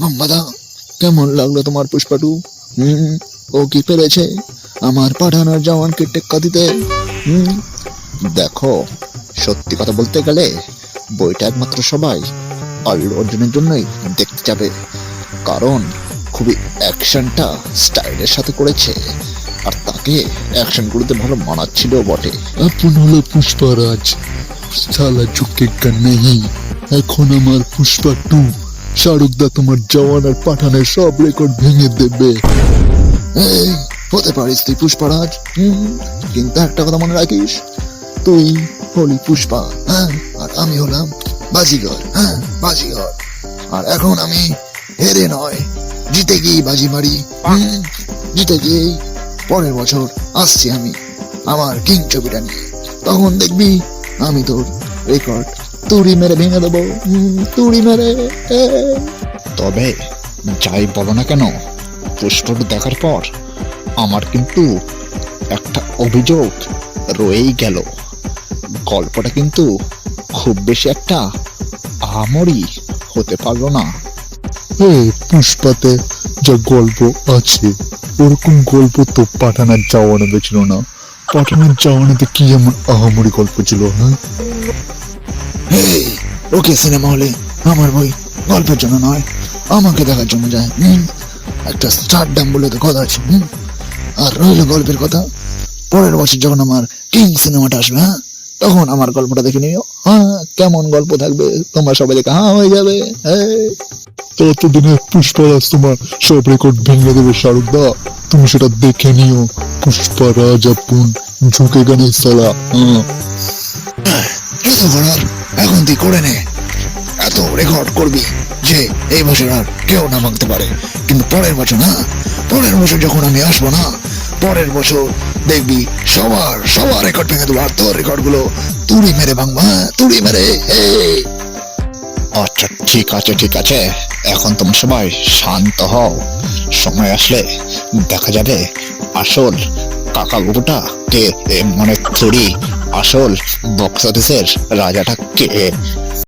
মাম্মাদা, কেমন লাগলো তোমার পুষ্পাটু? ও কি পেরেছে আমার পাঠানোর জওয়ানকে টেক্কা দিতে? দেখো, সত্যি কথা বলতে গেলে বইটা একমাত্র সবাই আল্লু অর্জুনের জন্যই দেখতে যাবে, কারণ খুবই অ্যাকশনটা স্টাইলের সাথে করেছে, আর তাকে অ্যাকশনগুলোতে ভালো মানাচ্ছিল বটে। আপন হলো পুষ্পারাজ, সালা ঝুঁকেগা নেই। এখন আমার পুষ্পা 2 শাহরুখ দা তোমার জওয়ান আর পাঠানের সব রেকর্ড ভেঙে দেবে। এই, হতে পারিস তুই পুষ্পারাজ, কিন্তু একটা কথা মনে রাখিস, তুই হলি পুষ্পা, হ্যাঁ, আর আমি হলাম বাজিগর, হ্যাঁ, বাজিগর। আর এখন আমি হেরে নয়, জিতে গিয়ে বাজি মারি, জিতে গিয়ে পরের বছর আসছি আমি আমার কিং ছবিটা নিয়ে, তখন দেখবি আমি তোর রেকর্ড তুড়ি মেরে ভেঙে দেবো, তুড়ি মেরে। তবে যাই বলো না কেন, পুষ্পটা দেখার পর আমার কিন্তু একটা অভিযোগ রয়েই গেল, গল্পটা কিন্তু খুব বেশি একটা আহামরি হতে পারলো না। পুষ্পাতে যা গল্প আছে ওরকম গল্প তো পাঠানের জওয়ানেতে ছিল না। পাঠানের জওয়ানেতে কি এমন আহামরি গল্প ছিল? হ্যাঁ, ওকে সিনেমা হলে আমার বই গল্পের জন্য নয়, আমাকে দেখার জন্য যায়। একটা স্টারডাম বলে তো কথা আছে। আর রইল গল্পের কথা, পরের বছর যখন আমার কিং সিনেমাটা আসবে, হ্যাঁ, তখন আমার গল্পটা দেখে নিও। হ্যাঁ, কেমন গল্প থাকবে তোমরা সবাই দেখে হ্যাঁ হয়ে যাবে। ততদিনে পুষ্পারাজ তোমার সব রেকর্ড ভেঙে দেবে শাহরুখ দা, তুমি সেটা দেখে নিও। পুষ্পারাজ আপন ঝুঁকেগা নেই সালা। যত করার এখন তুই করে নে, এত রেকর্ড করবি যে এই বছর আর কেউ না ভাঙতে পারে, কিন্তু পরের বছর না, পরের বছর যখন আমি আসবো না, পরের বছর দেখবি সবার রেকর্ড ভেঙে দেবো, আর তোর রেকর্ড গুলো তুড়ি মেরে ভাঙবো, হ্যাঁ, তুড়ি মেরে। আচ্ছা ঠিক আছে ঠিক আছে, এখন তোমরা সবাই শান্ত হও, সময় আসলে দেখা যাবে আসল কাকা বাবুটা কে, মানে থুড়ি আসল বক্স অফিসের রাজাটা কে।